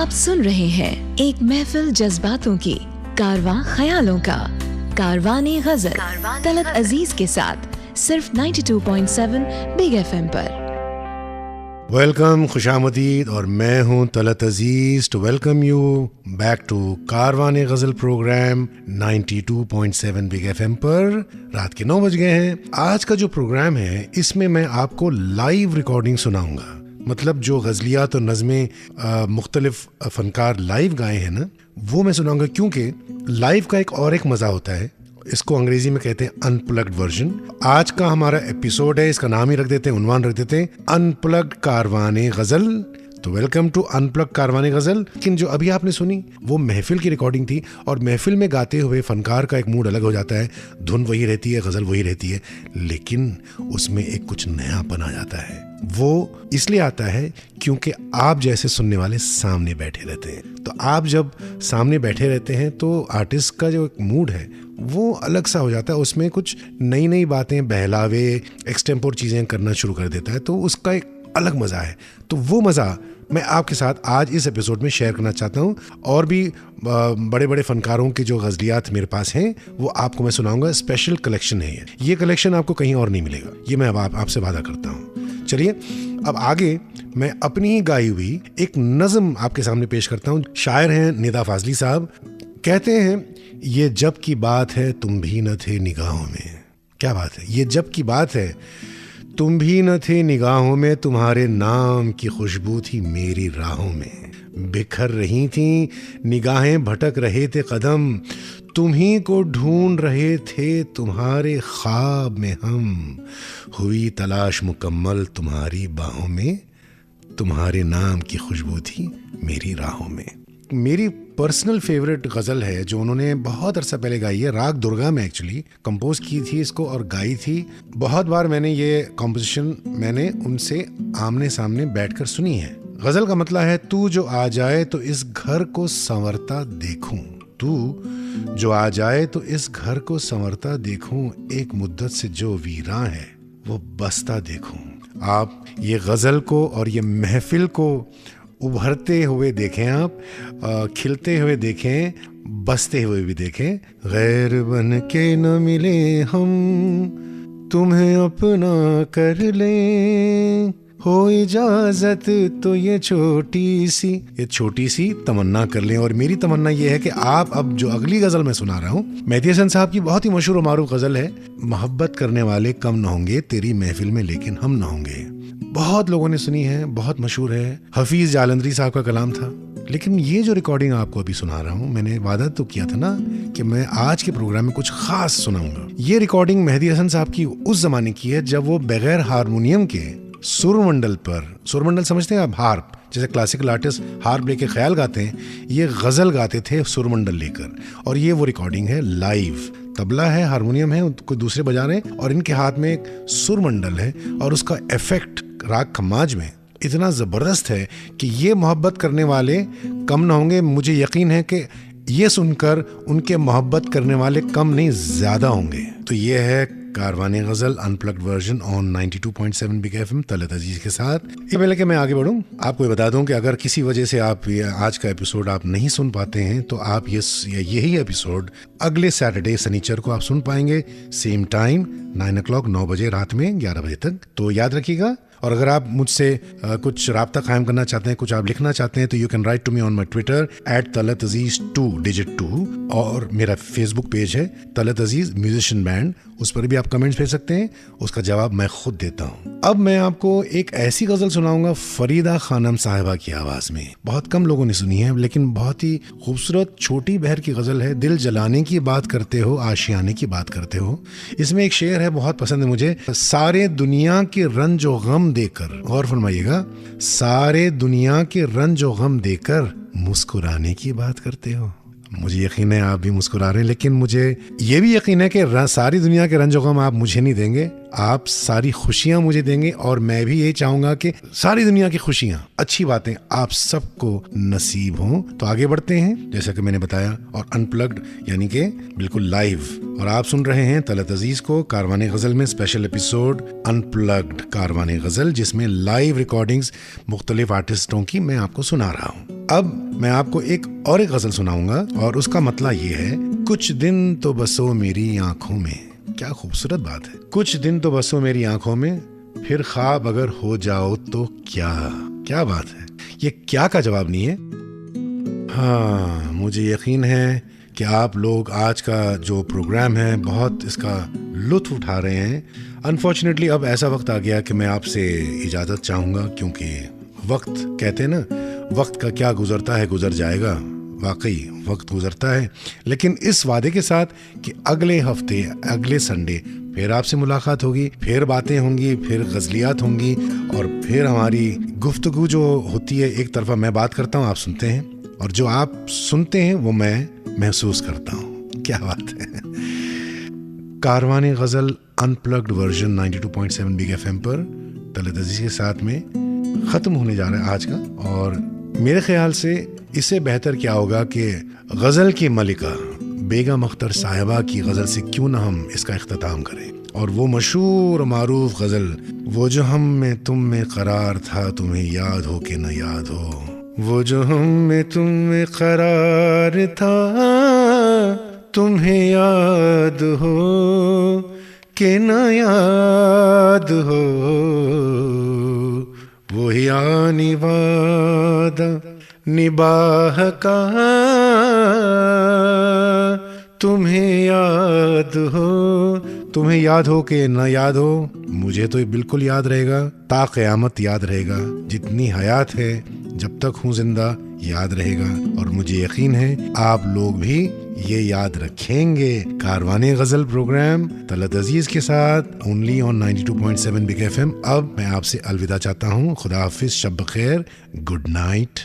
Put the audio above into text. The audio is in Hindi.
आप सुन रहे हैं एक महफिल जज्बातों की, कारवां ख्यालों का, कारवाने गजल तलत अजीज के साथ सिर्फ 92.7 बिग FM पर। वेलकम, खुशामदीद, और मैं हूं Talat Aziz to welcome you back to Karwane Ghazal programme 92.7 big FM पर। रात के 9 बज गए हैं। आज का जो प्रोग्राम है इसमें मैं आपको लाइव रिकॉर्डिंग सुनाऊंगा। मतलब जो गजलियात और नज़में मुख्तलिफ फनकार लाइव गाए हैं ना, वो मैं सुनाऊंगा, क्योंकि लाइव का एक मज़ा होता है। इसको अंग्रेजी में कहते हैं अनप्लग्ड वर्जन। आज का हमारा एपिसोड है, इसका नाम ही रख देते हैं, उन्वान रख देते हैं अनप्लग्ड कारवाने गजल। तो वेलकम टू अनप्लग्ड कारवाने गजल। लेकिन जो अभी आपने सुनी वो महफिल की रिकॉर्डिंग थी, और महफिल में गाते हुए फनकार का एक मूड अलग हो जाता है। धुन वही रहती है, गजल वही रहती है, लेकिन उसमें एक कुछ नयापन आ जाता है। वो इसलिए आता है क्योंकि आप जैसे सुनने वाले सामने बैठे रहते हैं। तो आप जब सामने बैठे रहते हैं तो आर्टिस्ट का जो एक मूड है वो अलग सा हो जाता है। उसमें कुछ नई नई बातें, बहलावे, एक्सटेम्पोर चीज़ें करना शुरू कर देता है, तो उसका एक अलग मज़ा है। तो वो मज़ा मैं आपके साथ आज इस एपिसोड में शेयर करना चाहता हूँ। और भी बड़े बड़े फनकारों की जो गजलियात मेरे पास हैं वो आपको मैं सुनाऊंगा। स्पेशल कलेक्शन है ये कलेक्शन आपको कहीं और नहीं मिलेगा, ये मैं अब आपसे वादा करता हूँ। चलिए अब आगे मैं अपनी ही गाई हुई एक नज़म आपके सामने पेश करता हूँ। शायर हैं निदा फाजली साहब। कहते हैं, ये जब की बात है तुम भी न थे निगाहों में। क्या बात है, ये जब की बात है तुम भी न थे निगाहों में, तुम्हारे नाम की खुशबू थी मेरी राहों में। बिखर रही थी निगाहें, भटक रहे थे कदम, तुम्ही को ढूंढ रहे थे तुम्हारे ख्वाब में हम। हुई तलाश मुकम्मल तुम्हारी बाहों में, तुम्हारे नाम की खुशबू थी मेरी राहों में। मेरी पर्सनल फेवरेट गज़ल है जो उन्होंने बहुत अरसा पहले गाई है। राग दुर्गा में एक्चुअली कंपोज की थी इसको और गाई थी। बहुत बार मैंने ये कॉम्पोजिशन उनसे आमने सामने बैठकर सुनी है। गज़ल का मतलब है, तू जो आ जाए तो इस घर को संवरता देखूं, तू जो आ जाए तो इस घर को संवरता देखूं, एक मुद्दत से जो वीरां है वो बसता देखूं। आप ये गज़ल को और ये महफिल को उभरते हुए देखें, आप खिलते हुए देखें, बसते हुए भी देखें। गैर बन के न मिले हम, तुम्हें अपना कर लें, हो इजाजत तो ये छोटी सी तमन्ना कर लें। और मेरी तमन्ना ये है कि आप अब जो अगली गज़ल मैं सुना रहा हूँ, मेहदी हसन साहब की बहुत ही मशहूर और मारूफ गज़ल है। मोहब्बत करने वाले कम न होंगे तेरी महफिल में, लेकिन हम न होंगे। बहुत लोगों ने सुनी है, बहुत मशहूर है। हफीज जालंधरी साहब का कलाम था। लेकिन ये जो रिकॉर्डिंग आपको अभी सुना रहा हूँ, मैंने वादा तो किया था ना कि मैं आज के प्रोग्राम में कुछ खास सुनाऊंगा। ये रिकॉर्डिंग मेहदी हसन साहब की उस जमाने की है जब वो बगैर हारमोनियम के सुरमंडल समझते हैं आप, हार्प, जैसे क्लासिकल आर्टिस्ट हार्प लेके ख्याल गाते हैं, ये गजल गाते थे सुरमंडल लेकर। और ये वो रिकॉर्डिंग है लाइव। तबला है, हारमोनियम है, कोई दूसरे बजा रहे हैं, और इनके हाथ में एक सुरमंडल है, और उसका इफेक्ट राग खमाज में इतना जबरदस्त है कि ये मोहब्बत करने वाले कम ना होंगे। मुझे यकीन है कि ये सुनकर उनके मोहब्बत करने वाले कम नहीं ज्यादा होंगे। तो ये है Karwane Ghazal unplugged version on 92.7 big FM Talat Aziz के साथ। ये पहले कि मैं आगे बढ़ूं, आपको ये बता दूं कि अगर किसी वजह से आप आज का एपिसोड आप नहीं सुन पाते हैं तो आप यही एपिसोड अगले सैटरडे शनिचर को आप सुन पाएंगे, सेम टाइम 9 o'clock 9 बजे रात में 11 बजे तक। तो याद रखिएगा। और अगर आप मुझसे कुछ राब्ता कायम करना चाहते हैं, कुछ आप लिखना चाहते हैं, तो you can write to me on my Twitter @talatazez2 और मेरा फेसबुक पेज है तलत अजीज म्यूजिशियन बैंड, उस पर भी आप कमेंट्स भेज सकते हैं, उसका जवाब मैं खुद देता हूँ। अब मैं आपको एक ऐसी गजल सुनाऊंगा फरीदा खानम साहिबा की आवाज में। बहुत कम लोगों ने सुनी है, लेकिन बहुत ही खूबसूरत छोटी बहर की गजल है। दिल जलाने की बात करते हो, आशियाने की बात करते हो। इसमें एक शेर है, बहुत पसंद है मुझे। सारे दुनिया के रंज और गम देकर, गौर फरमाइएगा, सारे दुनिया के रंज और गम देकर मुस्कुराने की बात करते हो। मुझे यकीन है आप भी मुस्कुरा रहे हैं, लेकिन मुझे ये भी यकीन है कि सारी दुनिया के रंज और गम आप मुझे नहीं देंगे, आप सारी खुशियां मुझे देंगे। और मैं भी ये चाहूंगा कि सारी दुनिया की खुशियां, अच्छी बातें आप सबको नसीब हों। तो आगे बढ़ते हैं, जैसा कि मैंने बताया, और अनप्लग्ड यानी कि बिल्कुल लाइव। और आप सुन रहे हैं तलत अजीज को कारवाने गजल में स्पेशल एपिसोड अनप्लग्ड कारवाने गजल, जिसमें लाइव रिकॉर्डिंग्स मुख्तलिफ आर्टिस्टों की मैं आपको सुना रहा हूँ। अब मैं आपको एक गजल सुनाऊंगा और उसका मतलब ये है, कुछ दिन तो बसो मेरी आंखों में। क्या खूबसूरत बात है, कुछ दिन तो बसो मेरी आंखों में, फिर ख्वाब अगर हो जाओ तो क्या बात है। ये क्या का जवाब नहीं है। हाँ, मुझे यकीन है कि आप लोग आज का जो प्रोग्राम है बहुत इसका लुत्फ उठा रहे हैं। अनफॉर्चुनेटली अब ऐसा वक्त आ गया कि मैं आपसे इजाज़त चाहूँगा, क्योंकि वक्त कहते हैं ना, वक्त का क्या गुजरता है गुजर जाएगा। वाकई वक्त गुजरता है, लेकिन इस वादे के साथ कि अगले हफ्ते अगले संडे फिर आपसे मुलाकात होगी, फिर बातें होंगी, फिर गज़लियात होंगी और फिर हमारी गुफ्तगू जो होती है, एक तरफा मैं बात करता हूँ, आप सुनते हैं, और जो आप सुनते हैं वो मैं महसूस करता हूँ। क्या बात है। कारवाने गज़ल अनप्लग्ड वर्जन 92.7 बिग एफएम पर तलत अजीज के साथ में ख़त्म होने जा रहा है आज का। और मेरे ख्याल से इससे बेहतर क्या होगा कि गज़ल की मलिका बेगम अख्तर साहिबा की गज़ल से क्यों ना हम इसका इख्तिताम करें। और वो मशहूर मारूफ गज़ल, वो जो हम में तुम में करार था, तुम्हें याद हो कि न याद हो, वो जो हम में तुम में करार था, तुम्हें याद हो कि न याद हो, वो यानी वादा निबाह का, तुम्हें याद हो कि न याद हो। मुझे तो ये बिल्कुल याद रहेगा, ता क़यामत याद रहेगा, जितनी हयात है जब तक हूँ जिंदा याद रहेगा। और मुझे यकीन है आप लोग भी ये याद रखेंगे। कारवाने गज़ल प्रोग्राम तलत अजीज के साथ ओनली ऑन 92.7 बिग एफएम। अब मैं आपसे अलविदा चाहता हूँ। खुदा हाफिज, शब बखैर, गुड नाइट।